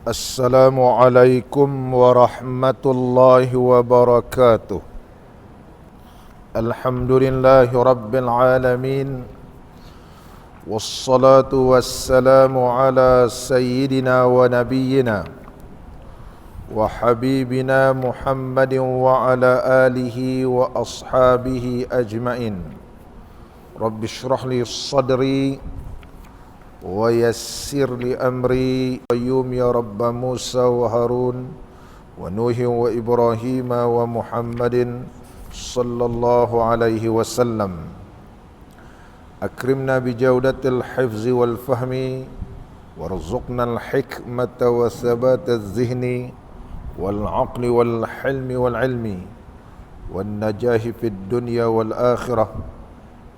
Assalamualaikum warahmatullahi wabarakatuh. Alhamdulillahi rabbil alamin. Wassalatu wassalamu ala sayyidina wa nabiyyina wa habibina Muhammadin wa ala alihi wa ashabihi ajmain. Rabbi shrah li sadri wa yassir li amri qayyum ya Rabb Musa wa Harun wa Nuhi wa Ibrahim wa Muhammadin sallallahu alaihi wasallam. Akrimna bi jawdatil hifzi wal fahmi warzuqna al hikmata wa thabata az-zihni wal aqli wal hilmi wal ilmi wan najahi fid dunya wal akhirah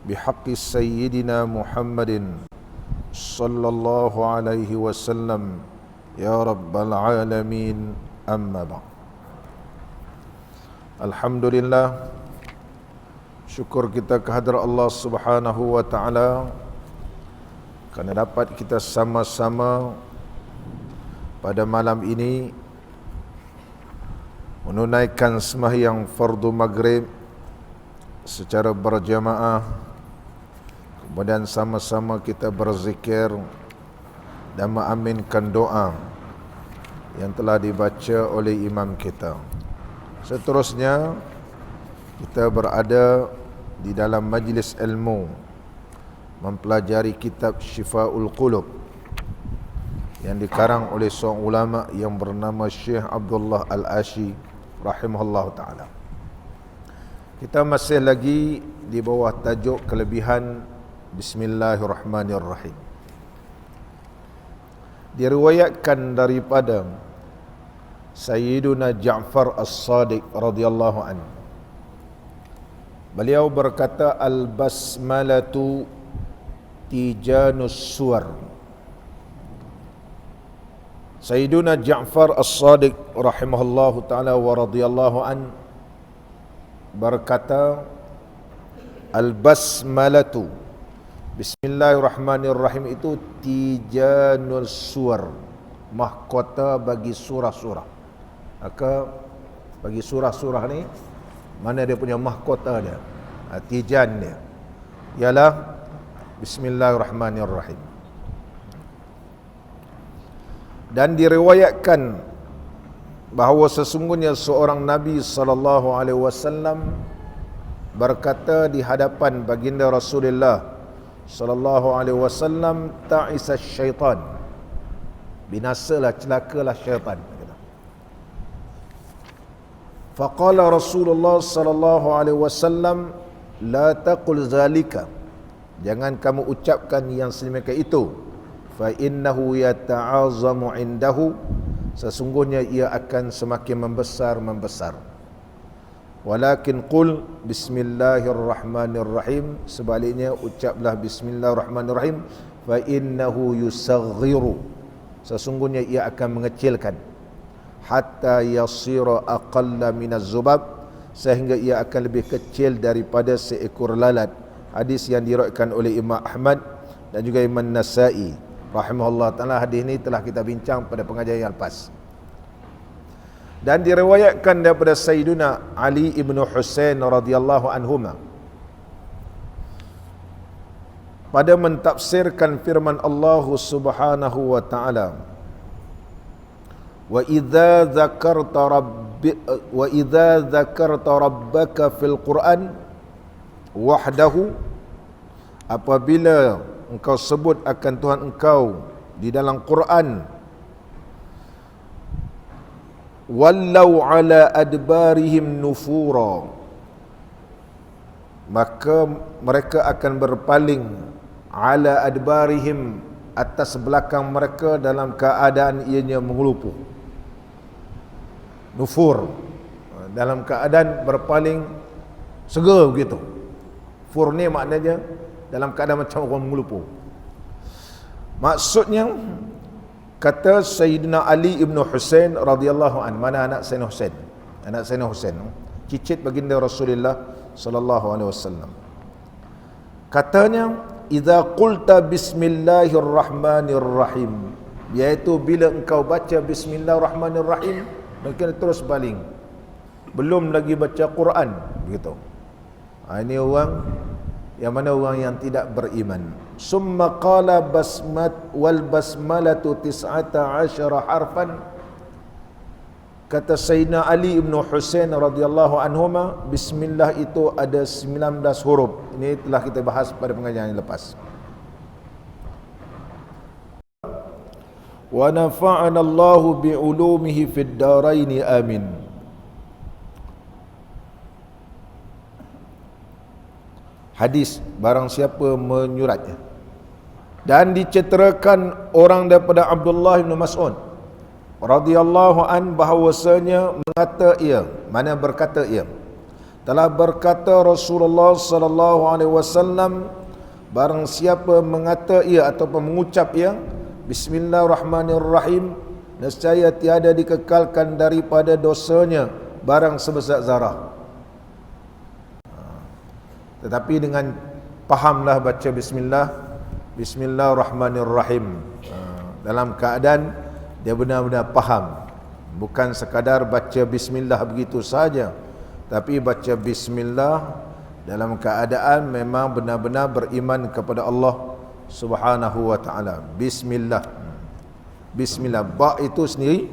bihaqqi sayyidina Muhammadin sallallahu alaihi wasallam ya rabbal alamin, amma ba'd. Alhamdulillah, syukur kita kehadrat Allah Subhanahu wa taala kerana dapat kita sama-sama pada malam ini menunaikan sembahyang fardu maghrib secara berjamaah. Kemudian sama-sama kita berzikir dan mengaminkan doa yang telah dibaca oleh imam kita. Seterusnya kita berada di dalam majlis ilmu mempelajari kitab Syifaul Qulub yang dikarang oleh seorang ulama yang bernama Syekh Abdullah Al-Ashi rahimahullah ta'ala. Kita masih lagi di bawah tajuk kelebihan Bismillahirrahmanirrahim. Diriwayatkan daripada Sayyiduna Ja'far As-Sadiq radhiyallahu anhu. Beliau berkata, Al-basmalatu tijanus suwar. Sayyiduna Ja'far As-Sadiq rahimahullahu ta'ala wa radhiyallahu anhu berkata, Al-basmalatu, Bismillahirrahmanirrahim, itu tijanul suwar, mahkota bagi surah-surah. Maka bagi surah-surah ni, mana dia punya mahkota dia, tijan dia ialah Bismillahirrahmanirrahim. Dan diriwayatkan bahawa sesungguhnya seorang Nabi SAW berkata di hadapan baginda Rasulullah SAW, ta'isa syaitan, binasalah, celakalah syaitan. Faqala Rasulullah SAW, la taqul zalika, jangan kamu ucapkan yang sedemikian itu. Fa innahu yata'azamu indahu, sesungguhnya ia akan semakin membesar. Walakin qul Bismillahirrahmanirrahim, sebaliknya ucaplah Bismillahirrahmanirrahim. Fa innahu yusaghiru, sesungguhnya ia akan mengecilkan. Hatta yasira aqalla minaz zubab, sehingga ia akan lebih kecil daripada seekor lalat. Hadis yang diriwayatkan oleh Imam Ahmad dan juga Imam Nasa'i rahimahullah ta'ala. Hadis ini telah kita bincang pada pengajian yang lepas. Dan diriwayatkan daripada Sayyiduna Ali ibn Husain radhiyallahu anhuma pada mentafsirkan firman Allah Subhanahu wa taala, wa idza dzakarta rabbaka fil Qur'an wahdahu, apabila engkau sebut akan Tuhan engkau di dalam Quran, wallau ala adbarihim nufura, maka mereka akan berpaling, ala adbarihim, atas belakang mereka, dalam keadaan ianya mengelupur. Nufur, dalam keadaan berpaling segera begitu. Fur ni maknanya dalam keadaan macam orang mengelupur. Maksudnya, kata Sayyidina Ali ibn Husain radhiyallahu anhu, mana anak Sayyidina Husain? Anak Sayyidina Husain, cicit baginda Rasulullah sallallahu alaihi wasallam. Katanya, idza qulta bismillahirrahmanirrahim, iaitu bila engkau baca bismillahirrahmanirrahim, maka terus baling, belum lagi baca Quran, begitu. Ini orang yang mana orang yang tidak beriman. Summa qala wal basmalatu 19 harfan. Kata Sayyidina Ali ibn Husain radhiyallahu anhuma, bismillah itu ada 19 huruf. Ini telah kita bahas pada pengajian yang lepas. Wa nafa'ana Allahu bi'ulumihi fid daraini amin. Hadis, barang siapa menyuratnya. Dan diceterakan orang daripada Abdullah bin Mas'ud radhiyallahu an bahawasanya berkata ia telah berkata Rasulullah sallallahu alaihi wasallam, barang siapa mengata ia ataupun mengucap ia bismillahirrahmanirrahim, nescaya tiada dikekalkan daripada dosanya barang sebesar zarah. Tetapi dengan fahamlah baca bismillahirrahmanirrahim, dalam keadaan dia benar-benar faham, bukan sekadar baca bismillah begitu saja, tapi baca bismillah dalam keadaan memang benar-benar beriman kepada Allah Subhanahu wa taala. Bismillah. Ba itu sendiri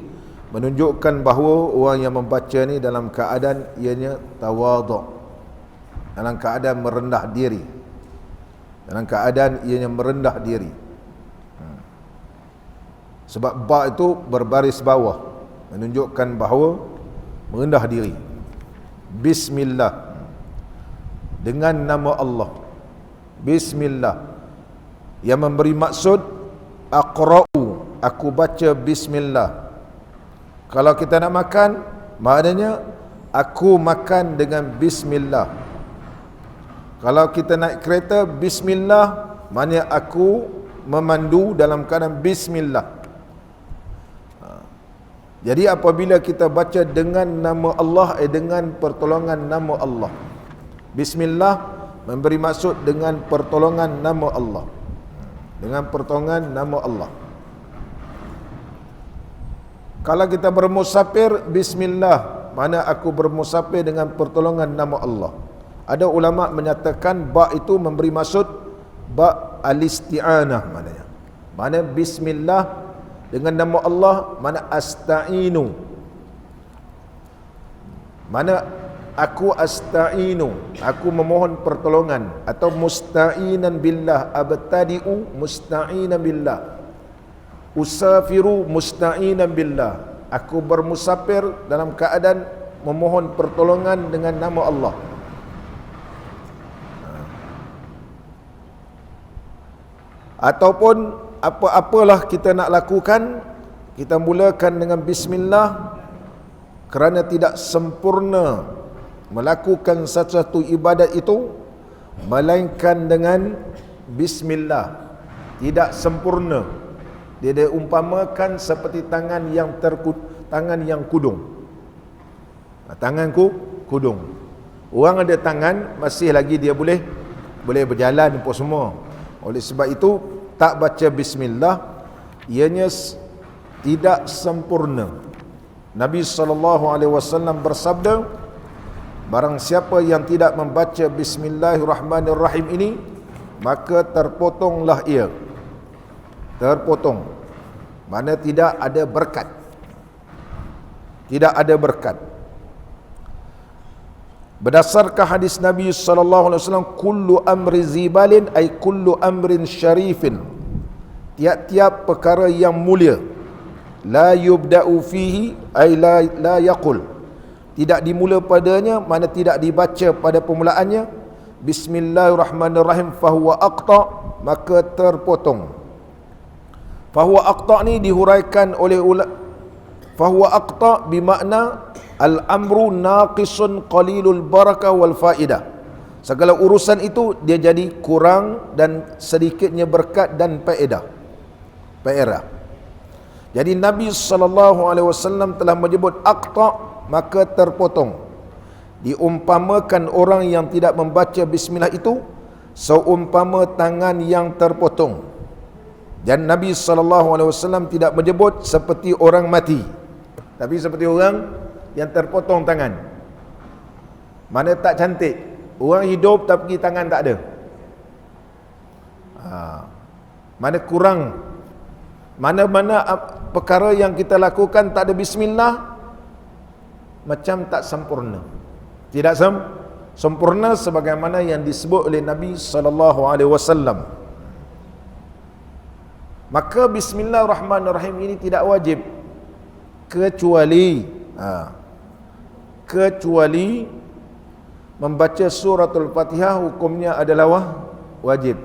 menunjukkan bahawa orang yang membaca ni dalam keadaan ianya tawaduk, dalam keadaan merendah diri, dalam keadaan ianya merendah diri. Sebab ba itu berbaris bawah, menunjukkan bahawa merendah diri. Bismillah, dengan nama Allah. Bismillah yang memberi maksud aqra'u, aku baca bismillah. Kalau kita nak makan, maknanya aku makan dengan bismillah. Kalau kita naik kereta, bismillah, maknanya aku memandu dalam keadaan bismillah. Jadi apabila kita baca dengan nama Allah, dengan pertolongan nama Allah. Bismillah memberi maksud dengan pertolongan nama Allah. Dengan pertolongan nama Allah. Kalau kita bermusafir, bismillah, mana aku bermusafir dengan pertolongan nama Allah. Ada ulama menyatakan ba itu memberi maksud ba al-isti'anah, maknanya. Mana bismillah dengan nama Allah, mana asta'inu, mana aku asta'inu, aku memohon pertolongan, atau musta'inan billah, abtadi'u musta'inan billah, usafiru musta'inan billah, aku bermusafir dalam keadaan memohon pertolongan dengan nama Allah. Ataupun apa-apalah kita nak lakukan, kita mulakan dengan bismillah, kerana tidak sempurna melakukan satu-satu ibadat itu melainkan dengan bismillah. Tidak sempurna. Dia diumpamakan seperti tangan yang kudung. Tanganku kudung. Orang ada tangan, masih lagi dia boleh berjalan apa semua. Oleh sebab itu tak baca bismillah, ianya tidak sempurna. Nabi SAW bersabda, barang siapa yang tidak membaca bismillahirrahmanirrahim ini, maka terpotonglah ia. Terpotong, mana tidak ada berkat. Tidak ada berkat. Berdasarkan hadis Nabi SAW, kullu amri zibalin ay kullu amrin syarifin, tiap-tiap perkara yang mulia, la yubda'u fihi ay la yaqul, tidak dimula padanya, mana tidak dibaca pada permulaannya bismillahirrahmanirrahim, fahuwa aqta, maka terpotong. Fahuwa aqta ni dihuraikan oleh fahuwa aqta bermakna al-amru naqisun qalilul barakah wal faidah. Segala urusan itu dia jadi kurang dan sedikitnya berkat dan faedah. Jadi Nabi SAW telah menyebut aqta, maka terpotong. Diumpamakan orang yang tidak membaca bismillah itu seumpama tangan yang terpotong. Dan Nabi SAW tidak menyebut seperti orang mati, tapi seperti orang yang terpotong tangan. Mana tak cantik, orang hidup tapi tangan tak ada. Mana kurang, mana-mana perkara yang kita lakukan tak ada bismillah, macam tak sempurna. Tidak sempurna sebagaimana yang disebut oleh Nabi SAW. Maka bismillahirrahmanirrahim ini tidak wajib, kecuali membaca suratul Fatihah hukumnya adalah wajib.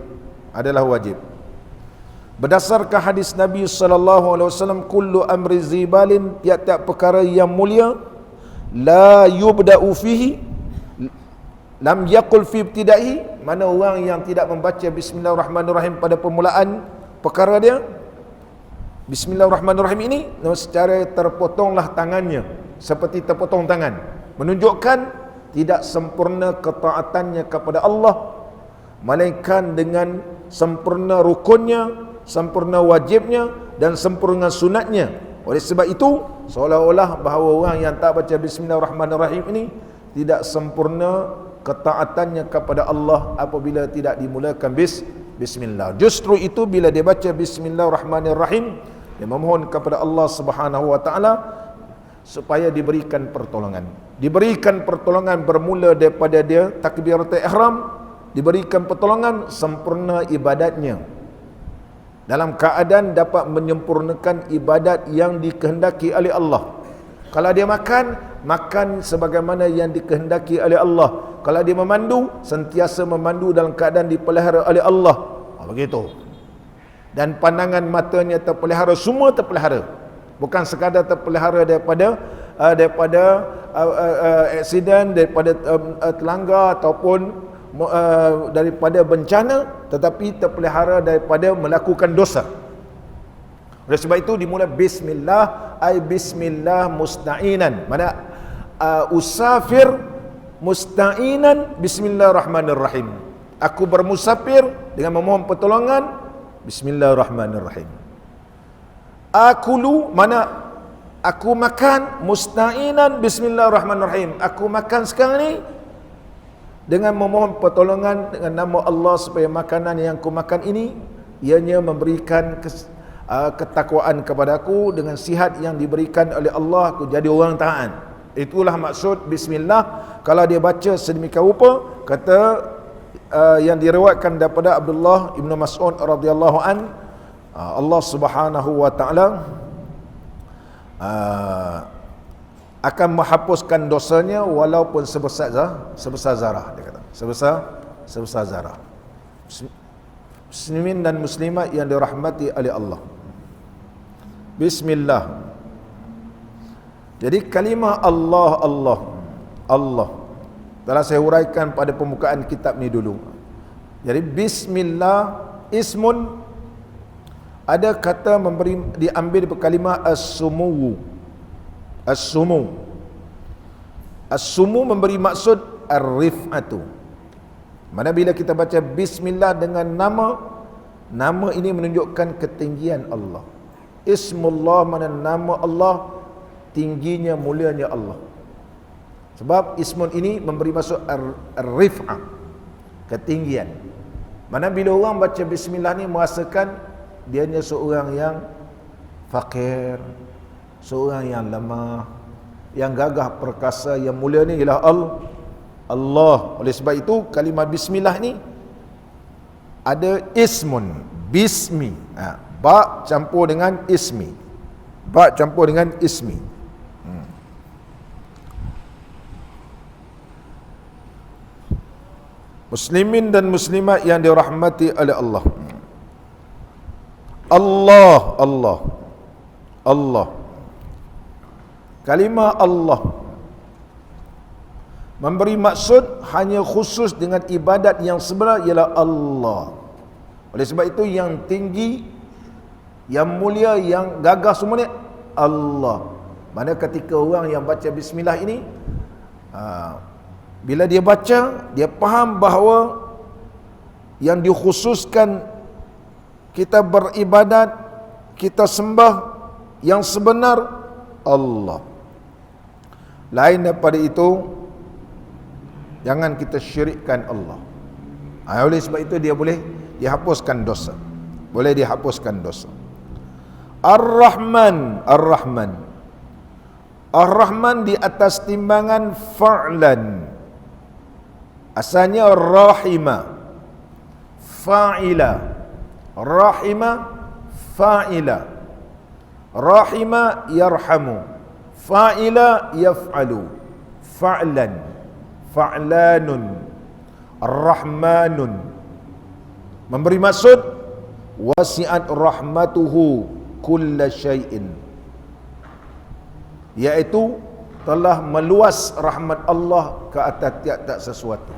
Berdasarkan hadis Nabi SAW, kullu amri zibalin, tiap-tiap perkara yang mulia, la yubda'u fihi, lam yaqul fi ibtida'i, mana orang yang tidak membaca bismillahirrahmanirrahim pada permulaan perkara dia, bismillahirrahmanirrahim ini, secara terpotonglah tangannya, seperti terpotong tangan, menunjukkan tidak sempurna ketaatannya kepada Allah, melainkan dengan sempurna rukunnya, sempurna wajibnya, dan sempurna sunatnya. Oleh sebab itu, seolah-olah bahawa orang yang tak baca bismillahirrahmanirrahim ini tidak sempurna ketaatannya kepada Allah apabila tidak dimulakan bismillah. Justru itu bila dia baca bismillahirrahmanirrahim, dia memohon kepada Allah Subhanahu wa taala supaya diberikan pertolongan. Diberikan pertolongan bermula daripada dia takbiratul ihram, diberikan pertolongan sempurna ibadatnya, dalam keadaan dapat menyempurnakan ibadat yang dikehendaki oleh Allah. Kalau dia makan sebagaimana yang dikehendaki oleh Allah. Kalau dia memandu, sentiasa memandu dalam keadaan dipelihara oleh Allah. Begitu. Dan pandangan matanya terpelihara, semua terpelihara. Bukan sekadar terpelihara daripada aksiden, daripada terlanggar ataupun daripada bencana, tetapi terpelihara daripada melakukan dosa. Oleh sebab itu dimulai bismillah, ay bismillah musta'inan. Mana usafir musta'inan bismillahirrahmanirrahim. Aku bermusafir dengan memohon pertolongan bismillahirrahmanirrahim. Akulu, mana aku makan musta'inan bismillahirrahmanirrahim. Aku makan sekarang ni dengan memohon pertolongan dengan nama Allah supaya makanan yang aku makan ini ianya memberikan ketakwaan kepada aku, dengan sihat yang diberikan oleh Allah aku jadi orang taat. Itulah maksud bismillah. Kalau dia baca sedemikian rupa, kata yang diriwayatkan daripada Abdullah Ibn Mas'ud radhiyallahu an, Allah Subhanahu wa taala akan menghapuskan dosanya walaupun sebesar zarah, dia kata. Sebesar zarah. Muslimin dan muslimat yang dirahmati oleh Allah. Bismillah. Jadi kalimah Allah telah saya huraikan pada pembukaan kitab ni dulu. Jadi bismillah ismun, ada kata diambil dari kalimah as-sumu. As-sumu memberi maksud ar-rif'atu. Mana bila kita baca bismillah dengan nama ini menunjukkan ketinggian Allah. Ismullah, mana nama Allah, tingginya, mulianya Allah. Sebab ismun ini memberi maksud ar-rif'ah, ketinggian. Mana bila orang baca bismillah ni merasakan dianya seorang yang fakir, seorang yang lemah, yang gagah perkasa, yang mulia ni ialah Allah. Oleh sebab itu kalimah bismillah ni ada ismun, bismi, ba campur dengan ismi, Muslimin dan muslimat yang dirahmati oleh Allah. Allah. Kalimah Allah memberi maksud hanya khusus dengan ibadat yang sebenar ialah Allah. Oleh sebab itu yang tinggi, yang mulia, yang gagah semuanya Allah. Mana ketika orang yang baca bismillah ini, bila dia baca, dia faham bahawa yang dikhususkan kita beribadat, kita sembah yang sebenar Allah. Lain daripada itu, jangan kita syirikkan Allah. Oleh sebab itu dia boleh dihapuskan dosa. Boleh dihapuskan dosa. Ar-Rahman, Ar-Rahman. Ar-Rahman di atas timbangan fa'lan. Asalnya rahima, fa'ila. Rahima, fa'ila. Rahima yarhamu, fa'ila yaf'alu, fa'lan, fa'lanun, rahmanun. Memberi maksud wasi'at rahmatuhu kulla syai'in, iaitu telah meluas rahmat Allah ke atas tiap-tiap sesuatu.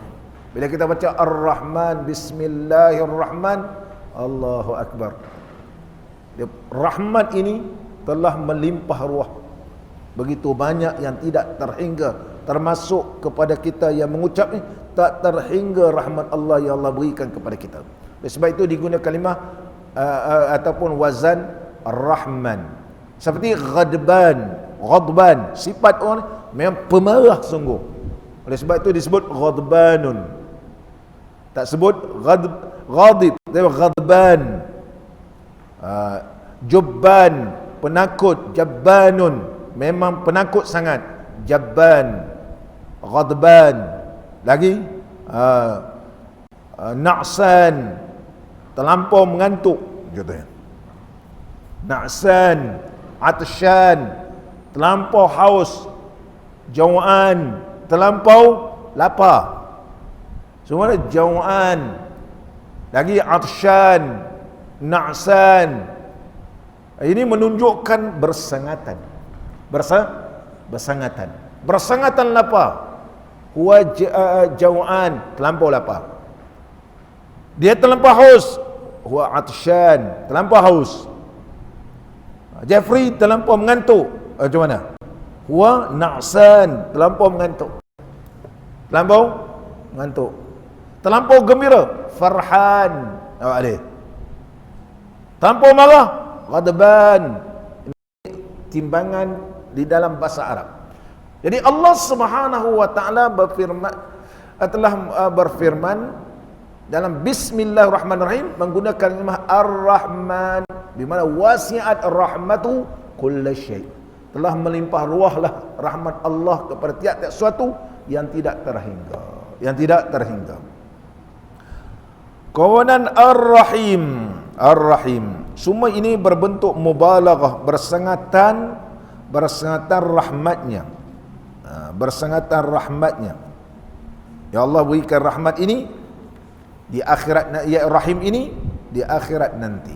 Bila kita baca Ar-Rahman, Bismillahirrahman, Allahu Akbar, rahmat ini telah melimpah ruah. Begitu banyak yang tidak terhingga, termasuk kepada kita yang mengucap ni, tak terhingga rahmat Allah yang Allah berikan kepada kita. Sebab itu digunakan kalimah ataupun wazan Ar-Rahman. Seperti ghadban, ghadban, sifat orang ni memang pemarah sungguh. Oleh sebab itu disebut ghadbanun. Tak sebut ghadib, tapi ghadban. Jubban, penakut, jabbanun, memang penakut sangat, jabban, ghadban. Lagi na'san, terlampau mengantuk contohnya. Na'san, atsyan, terlampau haus. Jau'an, terlampau lapar. Semua ada jau'an. Lagi atsyan, na'san. Ini menunjukkan bersangatan. Bersangatan. Bersangatan lapar. Huwa jau'an, terlampau lapar. Dia terlampau haus. Huwa atsyan, terlampau haus. Jeffrey terlampau mengantuk. Macam mana? Huwa na'san, terlampau mengantuk. Terlampau mengantuk. Terlampau gembira, farhan. Awak terlampau marah, ghadban. Ini timbangan di dalam bahasa Arab. Jadi Allah Subhanahu wa taala telah berfirman dalam Bismillahirrahmanirrahim menggunakan kalimah Ar-Rahman, di mana wasi'at rahmatu kulla syai', telah melimpah ruahlah rahmat Allah kepada tiap-tiap sesuatu yang tidak terhingga, yang tidak terhingga. Kemudian Ar-Rahim, Ar-Rahim, semua ini berbentuk mubalaghah, bersangatan rahmatnya, bersangatan rahmatnya. Ya Allah berikan rahmat ini di akhirat, ya Rahim ini di akhirat nanti,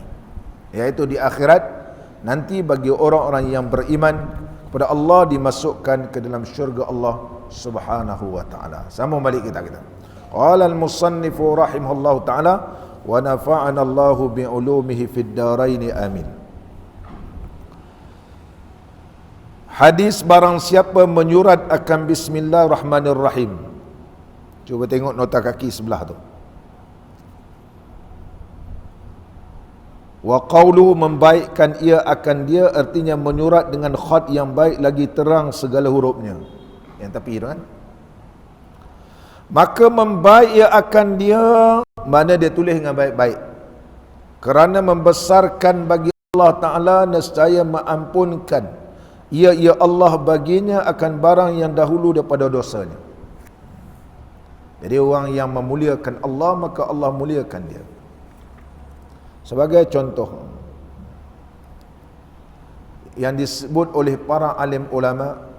yaitu di akhirat nanti bagi orang-orang yang beriman kepada Allah, dimasukkan ke dalam syurga Allah Subhanahu wa taala. Sama balik kita. Qala al-musannif rahimahullahu taala wa nafa'ana Allahu bi ulumihi fid darain amin. Hadis barang siapa menyurat akan Bismillahirrahmanirrahim. Cuba tengok nota kaki sebelah tu. Wa qawluhu, membaikkan ia akan dia, artinya menyurat dengan khat yang baik lagi terang segala hurufnya. Yang tepi tu kan. Maka membaik ia akan dia, mana dia tulis dengan baik-baik. Kerana membesarkan bagi Allah Ta'ala, nescaya mengampunkan ia Allah baginya akan barang yang dahulu daripada dosanya. Jadi orang yang memuliakan Allah, maka Allah muliakan dia. Sebagai contoh yang disebut oleh para alim ulama,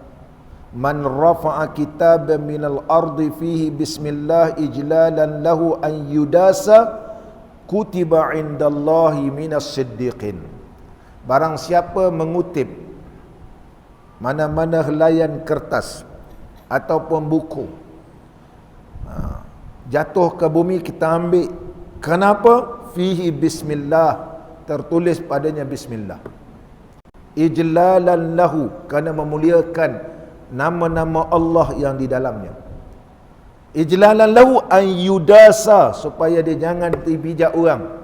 man rafa'a kitaban minal ardi fihi bismillah ijlalan lahu an yudasa kutiba indallahi minas siddiqin. Barang siapa mengutip mana-mana helaian kertas ataupun buku, jatuh ke bumi, kita ambil. Kenapa? Fihi bismillah, tertulis padanya bismillah. Ijlalan lahu, kerana memuliakan nama-nama Allah yang di dalamnya. Ijlalan lahu an yudasa, supaya dia jangan dipijak orang.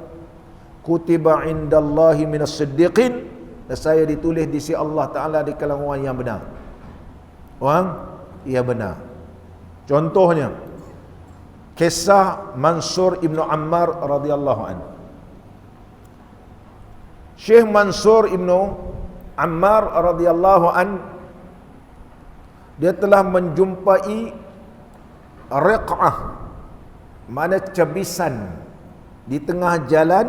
kutiba indallahi minas siddiqin, dan saya ditulis di sisi Allah Ta'ala di kalangan orang yang benar. Orang yang benar. Contohnya kisah Mansur Ibnu Ammar radhiyallahu anhu. Syekh Mansur Ibnu Ammar radhiyallahu anhu, dia telah menjumpai riq'ah, mana cebisan di tengah jalan,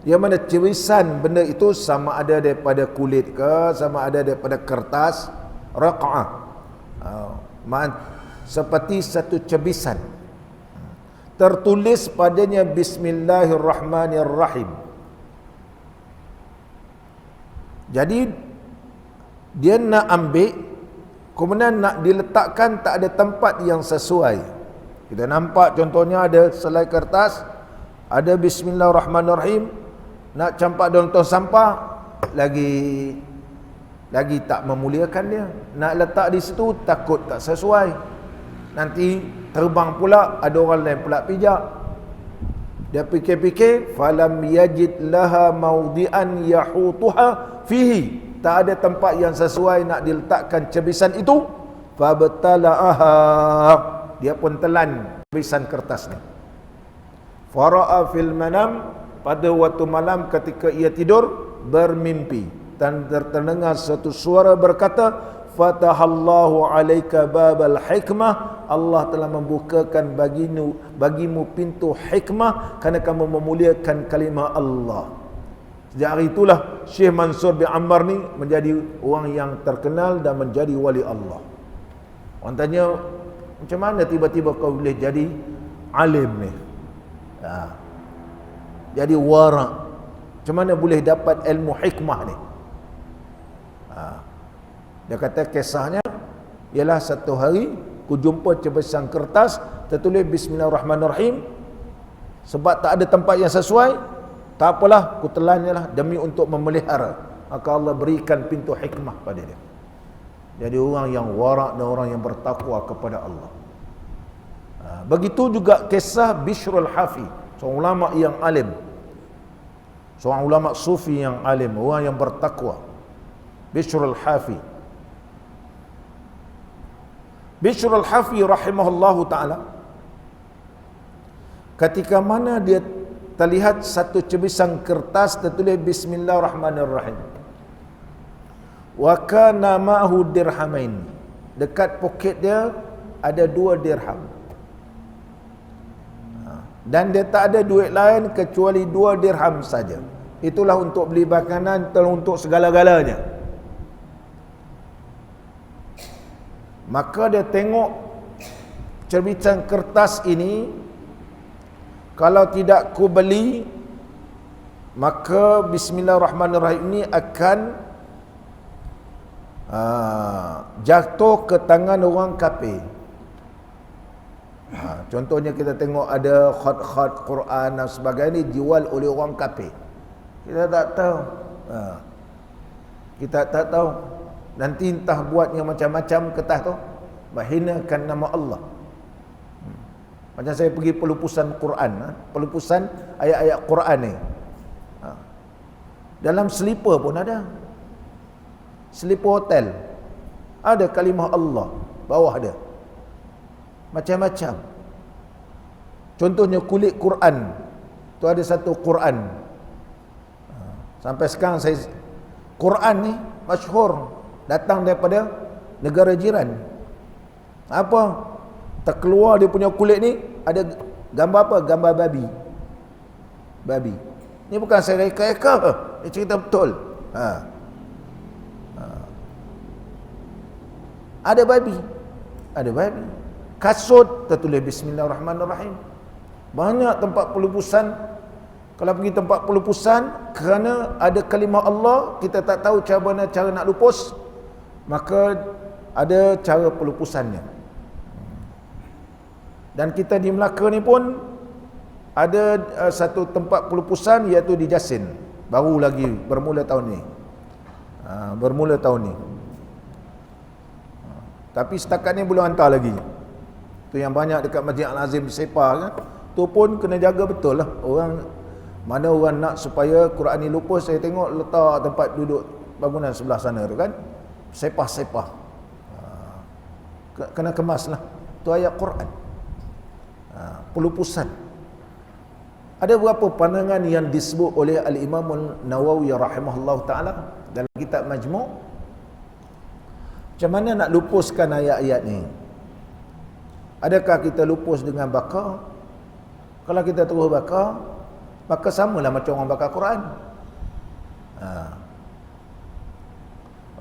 yang mana cebisan benda itu sama ada daripada kulit ke, sama ada daripada kertas. Riq'ah seperti satu cebisan, tertulis padanya Bismillahirrahmanirrahim. Jadi dia nak ambil, kemudian nak diletakkan, tak ada tempat yang sesuai. Kita nampak contohnya ada selai kertas, ada Bismillahirrahmanirrahim, nak campak dalam tong sampah, lagi tak memuliakan dia. Nak letak di situ takut tak sesuai, nanti terbang pula, ada orang lain pula pijak. Dia fikir-fikir, falam yajid laha mawdi'an yahutuha fihi, tak ada tempat yang sesuai nak diletakkan cebisan itu. Fabtala'aha, dia pun telan cebisan kertas ni. Fara'a fil manam, pada waktu malam ketika ia tidur bermimpi, dan terdengar satu suara berkata, fatahallahu alaika babal hikmah, Allah telah membukakan bagimu pintu hikmah kerana kamu memuliakan kalimah Allah. Sejak hari itulah Syekh Mansur bin Ammar ni menjadi orang yang terkenal dan menjadi wali Allah. Orang tanya, macam mana tiba-tiba kau boleh jadi alim ni? Jadi wara', macam mana boleh dapat ilmu hikmah ni? Dia kata kisahnya ialah satu hari ku jumpa cebisan kertas tertulis Bismillahirrahmanirrahim. Sebab tak ada tempat yang sesuai, tak apalah, ku telannya lah demi untuk memelihara. Maka Allah berikan pintu hikmah pada dia. Jadi orang yang wara' dan orang yang bertakwa kepada Allah. Begitu juga kisah Bishrul Hafi, seorang ulama yang alim, seorang ulama sufi yang alim, orang yang bertakwa. Bishrul Hafi. Bishrul Hafi rahimahullahu ta'ala, ketika mana dia terlihat satu cebisan kertas tertulis Bismillahirrahmanirrahim, wa kana ma'hu dirhamain, dekat poket dia ada 2 dirham, dan dia tak ada duit lain kecuali 2 dirham saja. Itulah untuk beli makanan, untuk segala-galanya. Maka dia tengok cebisan kertas ini, kalau tidak ku beli, maka Bismillahirrahmanirrahim ini akan jatuh ke tangan orang kafir. Contohnya kita tengok ada khat-khat Quran dan sebagainya dijual oleh orang kafir. Kita tak tahu. Kita tak tahu. Nanti entah buat yang macam-macam kertas tu, menghinakan nama Allah. Macam saya pergi pelupusan Quran, pelupusan ayat-ayat Quran ni, dalam selipar pun ada, selipar hotel ada kalimah Allah, bawah ada macam-macam. Contohnya kulit Quran tu ada satu Quran. Sampai sekarang saya, Quran ni masyhur, datang daripada negara jiran. Apa? Terkeluar dia punya kulit ni ada gambar apa? Gambar babi. Babi. Ni bukan saya reka-reka, ini cerita betul. Ada babi. Ada babi. Kasut tertulis Bismillahirrahmanirrahim. Banyak tempat pelupusan. Kalau pergi tempat pelupusan, kerana ada kalimah Allah, kita tak tahu cara nak lupus, maka ada cara pelupusannya. Dan kita di Melaka ni pun ada satu tempat pelupusan, iaitu di Jasin, baru lagi bermula tahun ni. Bermula tahun ni. Tapi setakat ni belum hantar lagi. Tu yang banyak dekat Masjid Al-Azim Sepah kan, tu pun kena jaga betul lah. Orang Mana orang nak supaya Quran ni lupus, saya tengok letak tempat duduk bangunan sebelah sana tu kan, sepah-sepah. Kena kemas lah. Itu ayat Quran. Pelupusan. Ada beberapa pandangan yang disebut oleh Al-Imam Nawawi rahimahullah ta'ala dalam kitab Majmu'. Macam mana nak lupuskan ayat-ayat ni? Adakah kita lupus dengan bakar? Kalau kita terus bakar, maka samalah macam orang bakar Quran.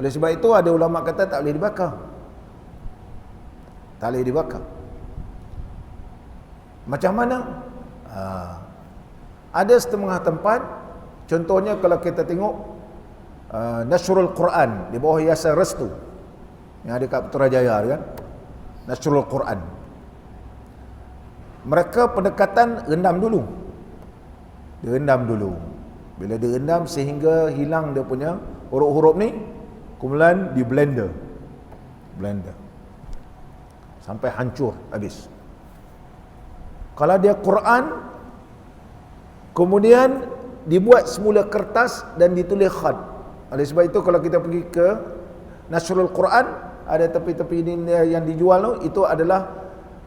Oleh sebab itu ada ulama kata tak boleh dibakar. Tak boleh dibakar. Macam mana? Ada setengah tempat, contohnya kalau kita tengok Nasrul Quran di bawah Yayasan Restu yang ada kat Putrajaya kan, Nasrul Quran, mereka pendekatan rendam dulu. Dia rendam dulu. Bila dia rendam sehingga hilang dia punya huruf-huruf ni, kemudian di blender sampai hancur habis. Kalau dia Quran, kemudian dibuat semula kertas dan ditulis khat. Oleh sebab itu kalau kita pergi ke Nasrul Quran, ada tepi-tepi ini yang dijual tu, itu adalah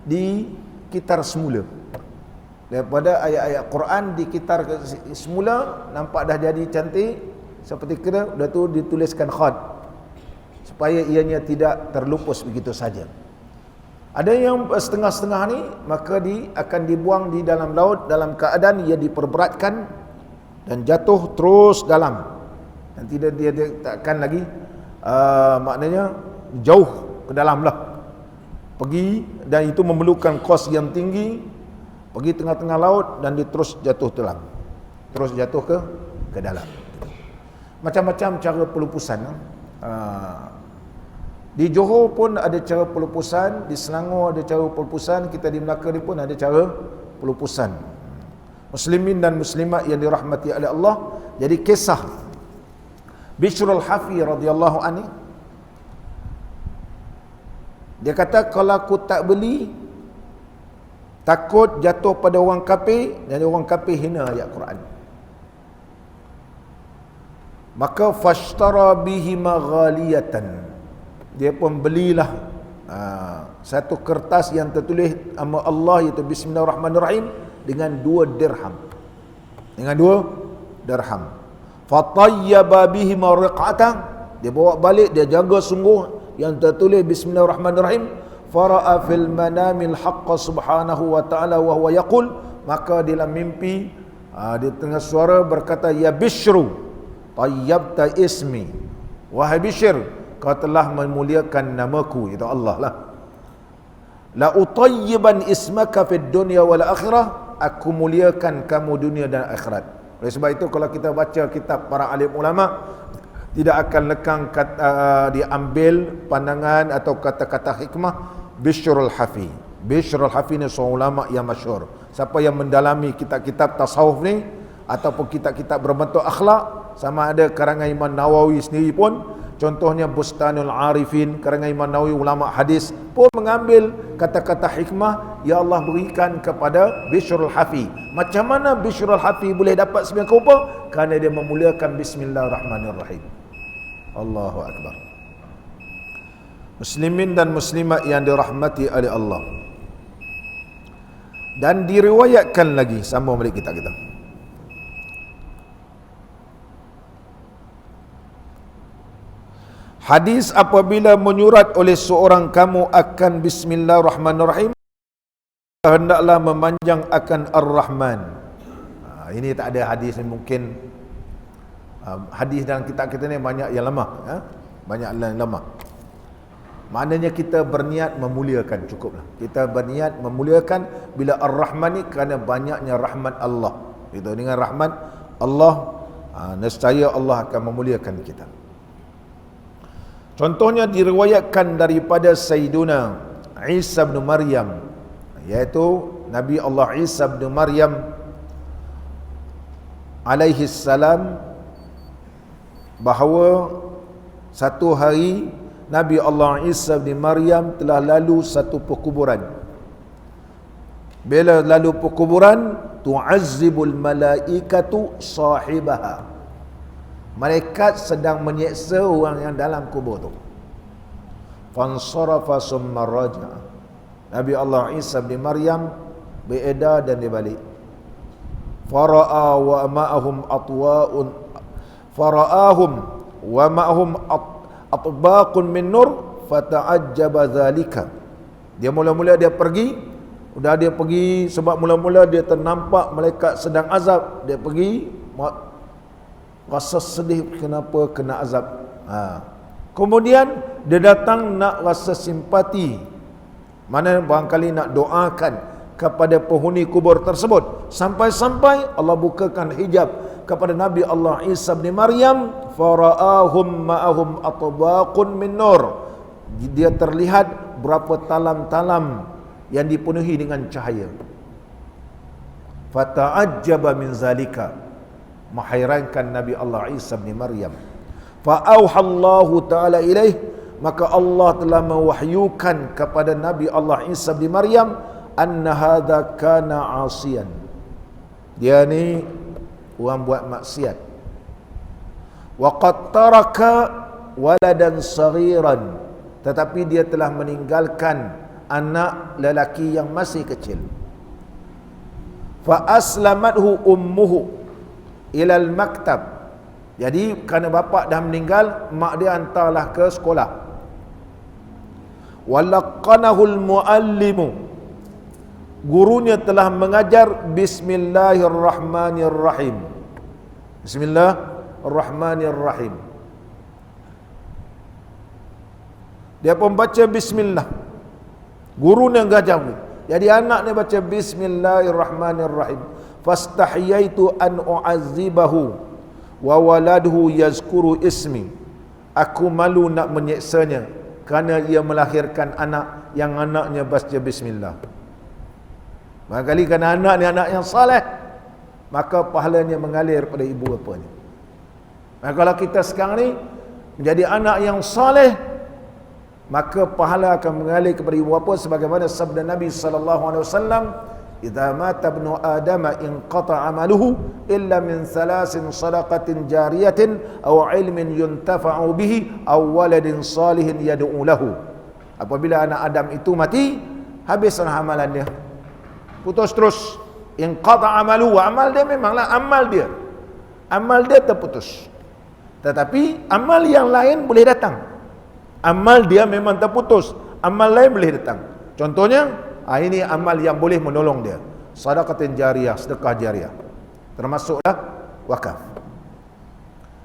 dikitar semula. Daripada ayat-ayat Quran dikitar semula, nampak dah jadi cantik seperti kena, dah tu dituliskan khat supaya ianya tidak terlupus begitu saja. Ada yang setengah-setengah ni, maka akan dibuang di dalam laut dalam keadaan ia diperberatkan dan jatuh terus dalam, dan tidak dia takkan lagi maknanya jauh ke dalam lah pergi, dan itu memerlukan kos yang tinggi, pergi tengah-tengah laut dan dia terus jatuh dalam, terus jatuh ke dalam. Macam-macam cara pelupusan. Di Johor pun ada cara pelupusan, di Selangor ada cara pelupusan, kita di Melaka ni pun ada cara pelupusan. Muslimin dan muslimat yang dirahmati oleh Allah. Jadi kisah Bishrul Hafi radhiyallahu anhu, dia kata, kalau aku tak beli, takut jatuh pada orang kafir, dan orang kafir hina ayat Quran. Maka fashtara bihi maghaliyatan, dia pun belilah satu kertas yang tertulis nama Allah, iaitu Bismillahirrahmanirrahim, dengan 2 dirham. Dengan 2 dirham. Fatayyaba bihi mariqatan, dia bawa balik, dia jaga sungguh yang tertulis Bismillahirrahmanirrahim. Fara'a fil manamil haqqa subhanahu wa ta'ala wa huwa yaqul, maka dalam mimpi dia tengah suara berkata, ya Bishru tayyabta ismi, wahai Bishr, kau telah memuliakan namaku, itu Allah lah. La utayyiban ismaka fid dunya wal akhirah, aku muliakan kamu dunia dan akhirat. Oleh sebab itu kalau kita baca kitab para alim ulama, tidak akan lekang diambil pandangan atau kata-kata hikmah Bishrul Hafi. Bishrul Hafi ni seorang ulama yang masyhur. Siapa yang mendalami kitab-kitab tasawuf ni ataupun kitab-kitab berbentuk akhlak, sama ada karangan Imam Nawawi sendiri pun, contohnya Bustanul Arifin, karangan Imam Nawawi, ulama hadis pun mengambil kata-kata hikmah yang Allah berikan kepada Bishrul Hafi. Macam mana Bishrul Hafi boleh dapat sembilan rupa? Kerana dia memuliakan Bismillahirrahmanirrahim. Allahu Akbar. Muslimin dan muslimat yang dirahmati oleh Allah. Dan diriwayatkan lagi, sambung balik kita. Hadis apabila menyurat oleh seorang kamu akan Bismillahirrahmanirrahim, hendaklah memanjang akan Ar-Rahman. Ini tak ada hadis ni, mungkin hadis dalam kitab kita ni banyak yang lemah, banyak yang lemah. Maknanya kita berniat memuliakan, cukuplah. Kita berniat memuliakan bila Ar-Rahman ni kerana banyaknya rahmat Allah. Itu dengan rahmat Allah, nescaya Allah akan memuliakan kita. Contohnya diriwayatkan daripada Sayyiduna Isa bin Maryam, iaitu Nabi Allah Isa bin Maryam alaihi salam, bahawa satu hari Nabi Allah Isa bin Maryam telah lalu satu perkuburan. Bila lalu perkuburan, tu'azzibul malaikatu sahibaha. Malaikat sedang menyeksa orang yang dalam kubur tu. Fansarafa summa raja'a. Nabi Allah Isa bin Maryam beredar dan dia balik. Fara'a wa ma'ahum atwa'un fara'ahum wa ma'ahum atbaqun min nur fata'ajjaba dzalika. Dia mula-mula dia pergi, udah dia pergi sebab mula-mula dia ternampak malaikat sedang azab, dia pergi rasa sedih kenapa kena azab. Kemudian dia datang nak rasa simpati, mana barangkali nak doakan kepada penghuni kubur tersebut. Sampai-sampai Allah bukakan hijab kepada Nabi Allah Isa bin Maryam, fara'ahum ma'ahum atbaqun min nur. Dia terlihat berapa talam-talam yang dipenuhi dengan cahaya. Fata'ajjaba min zalika, menghairankan Nabi Allah Isa bin Maryam. Fa'auhallahu ta'ala ilaih, maka Allah telah mewahyukan kepada Nabi Allah Isa bin Maryam, anna hadha kana asiyan, dia ni orang buat maksiat. Wa qad taraka waladan saghiran, tetapi dia telah meninggalkan anak lelaki yang masih kecil. Fa aslamathu ummuhu ilal maktab, jadi kerana bapa dah meninggal, mak dia hantarlah ke sekolah. Walaqanahul muallimu, gurunya telah mengajar bismillahirrahmanirrahim. Bismillahirrahmanirrahim. Dia pun baca bismillah, gurunya mengajar. Jadi anak ni baca bismillahirrahmanirrahim. Fastahyaitu an u'azzibahu wa waladuhu yazkuru ismi. Aku malu nak menyeksanya kerana ia melahirkan anak yang anaknya baca bismillah. Barangkali kerana anak ni anak yang saleh, maka pahalanya mengalir pada ibu bapanya. Maka kalau kita sekarang ni menjadi anak yang saleh, maka pahala akan mengalir kepada ibu bapa sebagaimana sabda Nabi sallallahu alaihi wasallam, idza mata ibnu adama inqata amaluhu illa min thalasin sadaqatin jariyatin aw ilmin yuntafa'u bihi aw waladin salihin yad'u lahu. Apabila anak Adam itu mati, habislah amalan dia, putus terus. Inqata amaluhu, amal dia memanglah amal dia terputus, tetapi amal yang lain boleh datang. Amal dia memang terputus, amal lain boleh datang. Contohnya, ini amal yang boleh menolong dia, sedekah jariyah, sedekah jariyah, termasuklah wakaf.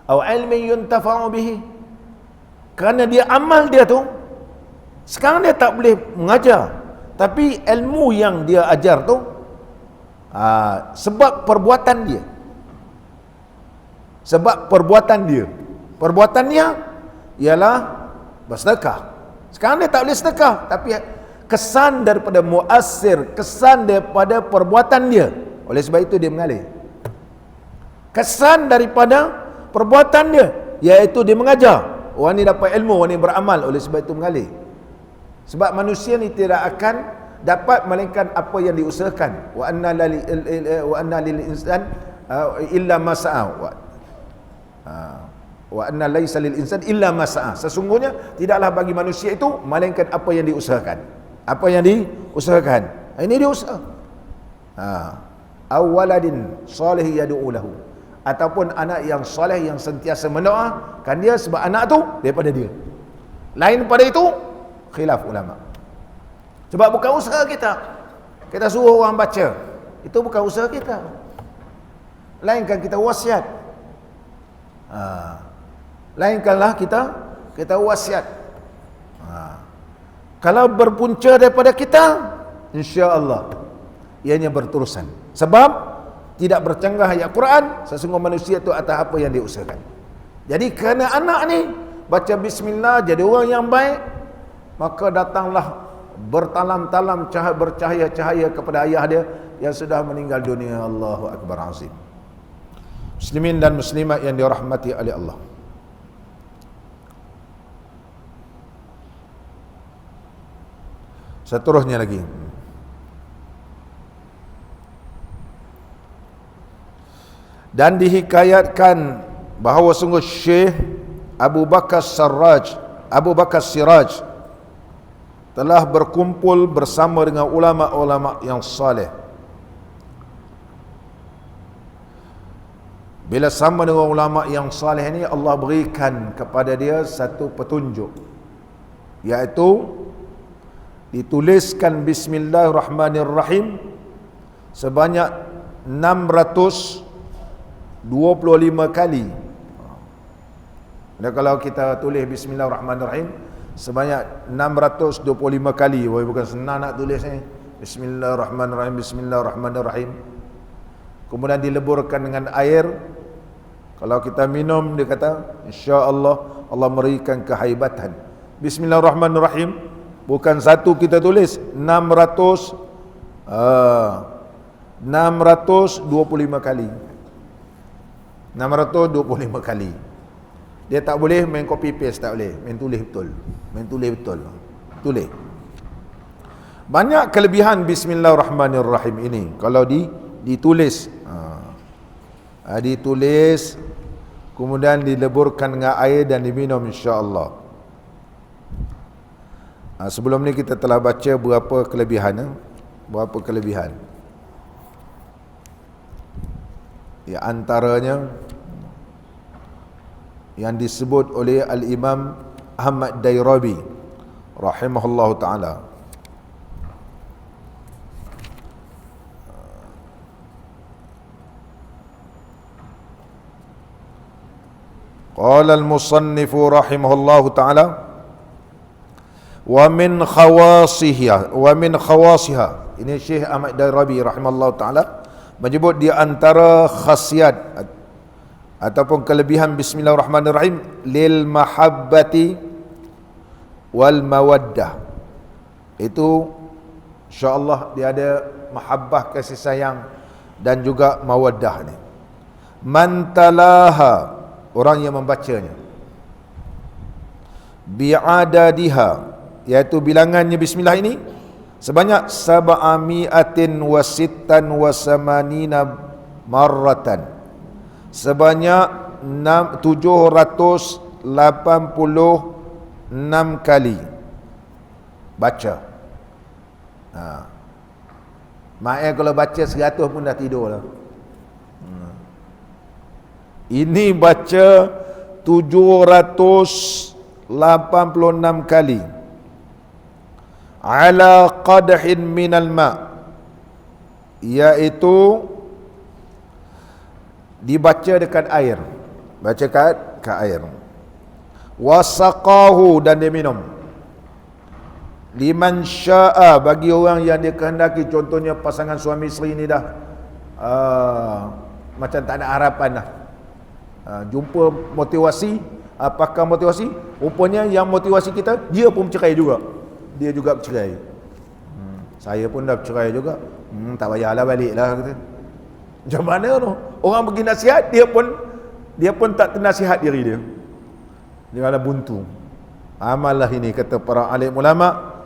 Aw ilmin yuntafa'u bihi, kerana dia amal dia tu sekarang dia tak boleh mengajar, tapi ilmu yang dia ajar tu sebab perbuatan dia, perbuatannya ialah bersedekah. Sekarang dia tak boleh sedekah, tapi kesan daripada muassir, kesan daripada perbuatan dia, oleh sebab itu dia mengalir. Kesan daripada perbuatan dia, iaitu dia mengajar, orang ni dapat ilmu, orang ni beramal, oleh sebab itu mengalir. Sebab manusia ni tidak akan dapat melainkan apa yang diusahakan. Wa anna lil insan illa ma sa'a. Wa anna laisa lil insan illa ma sa'a. Sesungguhnya tidaklah bagi manusia itu melainkan apa yang diusahakan. Apa yang diusahakan. Ini dia usaha. Awaladin salih yad'u lahu, ataupun anak yang soleh yang sentiasa mendoakan dia, sebab anak tu daripada dia. Lain pada itu khilaf ulama. Sebab bukan usaha kita. Kita suruh orang baca, itu bukan usaha kita. Lainkan kita wasiat. Lainkanlah kita wasiat. Kalau berpunca daripada kita, insya-Allah ianya berterusan. Sebab tidak bercanggah ayat Quran, sesungguhnya manusia itu atas apa yang diusahakan. Jadi kerana anak ni baca bismillah, jadi orang yang baik, maka datanglah bertalam-talam bercahaya-cahaya kepada ayah dia yang sudah meninggal dunia. Allahu Akbar azim. Muslimin dan muslimat yang dirahmati oleh Allah, seterusnya lagi, Dan dihikayatkan bahawa sungguh Syekh Abu Bakar Siraj telah berkumpul bersama dengan ulama-ulama yang saleh. Bila sama dengan ulama yang saleh ni, Allah berikan kepada dia satu petunjuk, iaitu dituliskan Bismillahirrahmanirrahim sebanyak 625 kali. Dan kalau kita tulis Bismillahirrahmanirrahim sebanyak 625 kali, bukan senang nak tulis ni. Bismillahirrahmanirrahim, Bismillahirrahmanirrahim. Kemudian dileburkan dengan air. Kalau kita minum, dia kata insya-Allah Allah memberikan kehaibatan. Bismillahirrahmanirrahim bukan satu kita tulis 625 kali. 625 kali. Dia tak boleh main copy paste, tak boleh. Main tulis betul. Tulis. Banyak kelebihan Bismillahirrahmanirrahim ini kalau ditulis. Ditulis kemudian dileburkan dengan air dan diminum insya-Allah. Sebelum ni kita telah baca beberapa kelebihan. Ya, antaranya yang disebut oleh Al-Imam Ahmad Dairabi rahimahullahu ta'ala. Qala al-musannif rahimahullahu ta'ala wa min khawasiha. Ini Syekh Ahmad Dairabi rahimahullahu ta'ala menyebut di antara khasiat ataupun kelebihan Bismillahirrahmanirrahim lil mahabbati wal mawaddah. Itu insya-Allah dia ada mahabbah, kasih sayang, dan juga mawaddah ni. Man talaha, orang yang membacanya, bi'adadiha, iaitu bilangannya bismillah ini sebanyak 786 marratan, sebanyak 786 kali baca. Maknanya kalau baca 100 pun dah tidur lah. Ini baca 786 kali. Ala qadhin minal ma', iaitu dibaca dekat air. Baca kat air. Wasaqahu, dan dia minum. Liman sya'a, bagi orang yang dia kehendaki. Contohnya pasangan suami isteri ni dah macam tak ada harapan dah. Jumpa motivasi. Apakah motivasi? Rupanya yang motivasi kita, dia pun bercerai juga. Dia juga bercerai. Saya pun dah bercerai juga. Tak payahlah baliklah kata. Macam mana tu? Orang bagi nasihat, dia pun tak ternasihat diri dia. Dia kena buntu. Amallah ini, kata para alim ulama,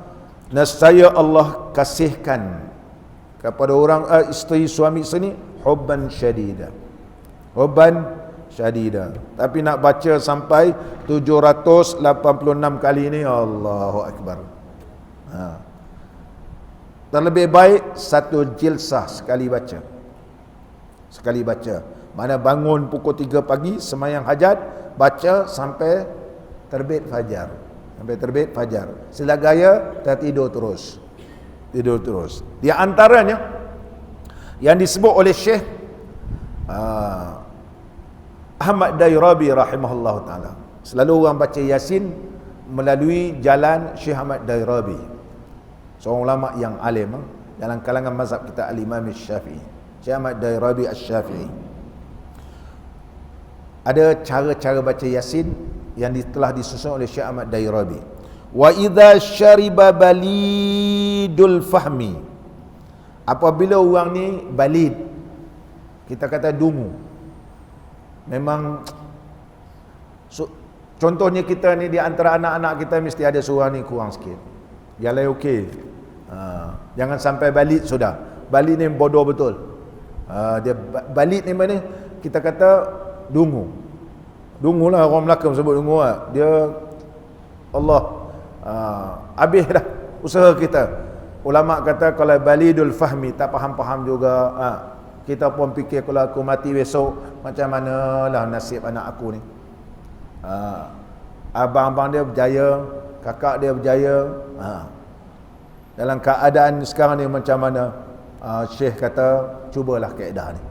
nescaya Allah kasihkan kepada orang isteri suami isteri ni hubban syadida. Hubban syadida. Tapi nak baca sampai 786 kali ni, Allahu Akbar. Terlebih baik satu jilsah sekali baca. Mana bangun pukul 3 pagi sembahyang hajat, baca sampai terbit fajar. Sila gaya tertidur terus. Di antaranya yang disebut oleh Syekh Ahmad Dairabi rahimahullahu taala. Selalu orang baca Yasin melalui jalan Syekh Ahmad Dairabi, seorang ulama yang alim dalam kalangan mazhab kita Al-Imam Syafi'i. Syekh Ahmad Dairabi Asy-Syafi'i. Ada cara-cara baca Yasin yang telah disusun oleh Syekh Ahmad Dairabi. Wa idza syariba balidul fahmi, apabila orang ni balid, kita kata dungu. Memang contohnya kita ni, di antara anak-anak kita mesti ada seorang ni kurang sikit. Yang lain okey. Jangan sampai balid sudah. Balid ni bodoh betul. Dia balid ni mana? kita kata dungu. Dungu lah orang Melaka sebut dungu lah. Dia Allah habis dah usaha kita. Ulama kata kalau balidul fahmi, tak faham-faham juga, kita pun fikir kalau aku mati besok macam manalah nasib anak aku ni. Abang-abang dia berjaya, kakak dia berjaya, dalam keadaan sekarang ni macam mana? Syekh kata cubalah kaedah ni.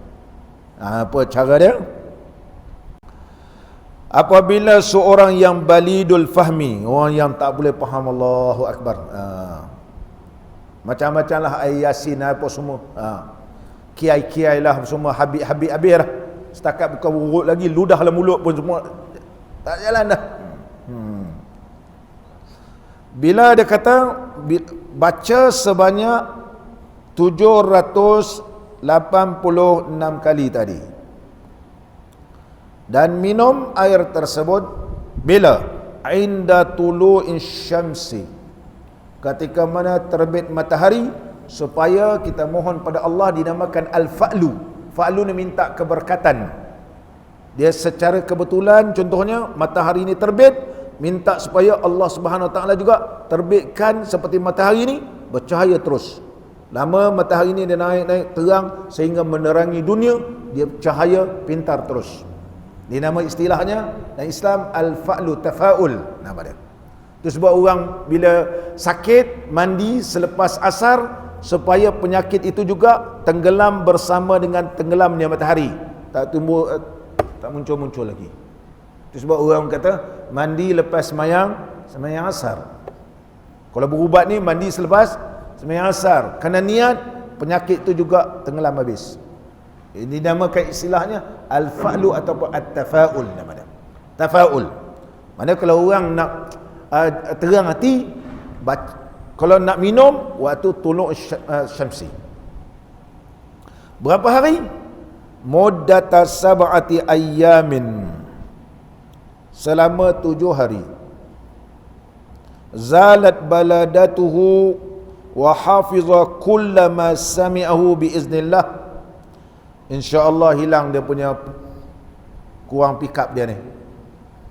Apa cara dia? Apabila seorang yang balidul fahmi, orang yang tak boleh faham, Allahu Akbar, macam-macam lah ayat Yasin apa semua, kiai-kiai lah semua, habis lah, setakat bukan urut lagi, ludah lah mulut pun semua tak jalan dah. Bila dia kata baca sebanyak 786 kali tadi, dan minum air tersebut bila inda tulu'in syamsi, ketika mana terbit matahari, supaya kita mohon pada Allah, dinamakan al-fa'lu. Fa'lu ni minta keberkatan. Dia secara kebetulan, contohnya matahari ini terbit, minta supaya Allah Subhanahu Wa Taala juga terbitkan seperti matahari ini bercahaya terus. Lama matahari ini dia naik terang sehingga menerangi dunia, dia cahaya pintar terus. Ini nama istilahnya dalam Islam al-fa'lu, tafa'ul nama dia. Itu sebab orang bila sakit mandi selepas asar supaya penyakit itu juga tenggelam bersama dengan tenggelamnya matahari, tak tumbuh, tak muncul-muncul lagi. Itu sebab orang kata mandi lepas sembahyang asar. Kalau berubat ni mandi selepas sembahyang asar, kerana niat penyakit itu juga tenggelam habis. Ini namakan istilahnya al-fa'lu ataupun at-tafa'ul nama dia. Tafa'ul. Mana kalau orang nak terang hati, kalau nak minum waktu tulu' syamsi. Berapa hari? Muddata sab'ati ayyamin, selama 7 hari. Zalat baladatuhu wa hafiza kullama sami'ahu biiznillah. InsyaAllah hilang dia punya kurang pick up dia ni,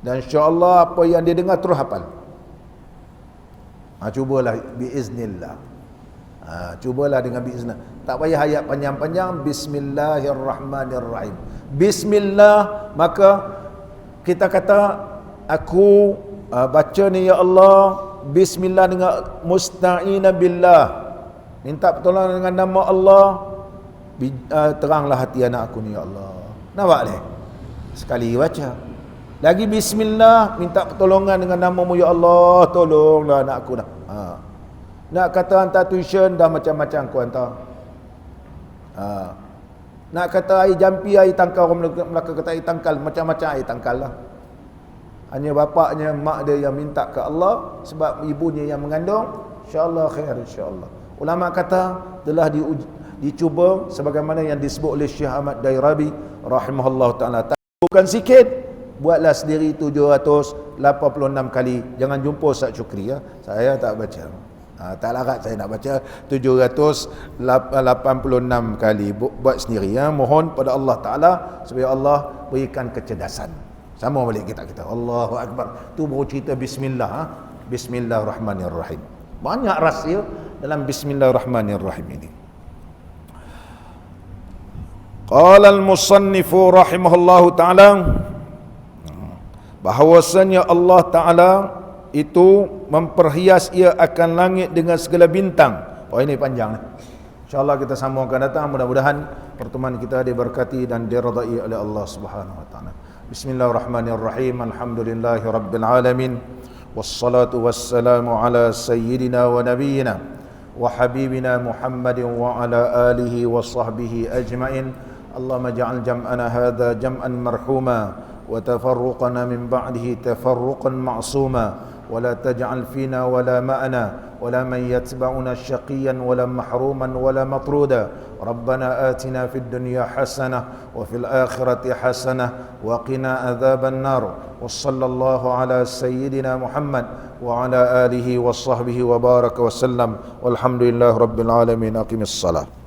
dan insyaAllah apa yang dia dengar terus hafal. Cubalah biiznillah. Cubalah dengan biiznillah. Tak payah ayat panjang-panjang. Bismillahirrahmanirrahim. Bismillah, maka kita kata aku baca ni ya Allah, bismillah dengan musta'ina billah, minta pertolongan dengan nama Allah, teranglah hati anak aku ni ya Allah. Nampak ni? Sekali baca. Lagi bismillah, minta pertolongan dengan nama-Mu ya Allah, tolonglah anak aku dah. Nak kata hantar tuition, dah macam-macam aku hantar. Nak kata air jampi, air tangkal, orang Melaka kata air tangkal, macam-macam air tangkal lah. Hanya bapaknya, mak dia yang minta ke Allah, sebab ibunya yang mengandung, insyaAllah khair, insyaAllah. Ulama kata telah dicuba sebagaimana yang disebut oleh Syekh Ahmad Dairabi rahimahullah ta'ala. Bukan sikit, buatlah sendiri 786 kali. Jangan jumpa Ustaz Syukri ya. Saya tak baca. Tak larat saya nak baca 786 kali. Buat sendiri ya. Mohon pada Allah Ta'ala supaya Allah berikan kecerdasan. Sama balik kita. Allahu Akbar. Tu baru cerita bismillah. Bismillahirrahmanirrahim. Banyak rahsia dalam bismillahirrahmanirrahim ini. Qala al-musannifu rahimahullahu ta'ala, bahawasanya Allah Ta'ala itu memperhias ia akan langit dengan segala bintang. Oh ini panjang. InsyaAllah kita sambung akan datang. Mudah-mudahan pertemuan kita diberkati dan diridai oleh Allah Subhanahu Wa Ta'ala. Bismillahirrahmanirrahim. Alhamdulillahi Rabbil Alamin. Wassalatu wassalamu ala sayyidina wa nabiyyina wa habibina Muhammadin wa ala alihi wa sahbihi ajma'in. Allahumma ja'al jam'ana hadha jam'an marhuma wa tafarruqana min ba'dihi tafarruqan ma'suma wa la taj'al fina wa la ma'ana wa la man yatba'una syaqiyan wa la mahruman wa la matruda. Rabbana atina fid dunya hasanah wa fil akhirati hasanah wa qina adzaban nar. Wa sallallahu ala sayyidina Muhammad wa ala alihi wa sahbihi wa baraka wa sallam. Walhamdulillahi rabbil alamin. Aqimis salat.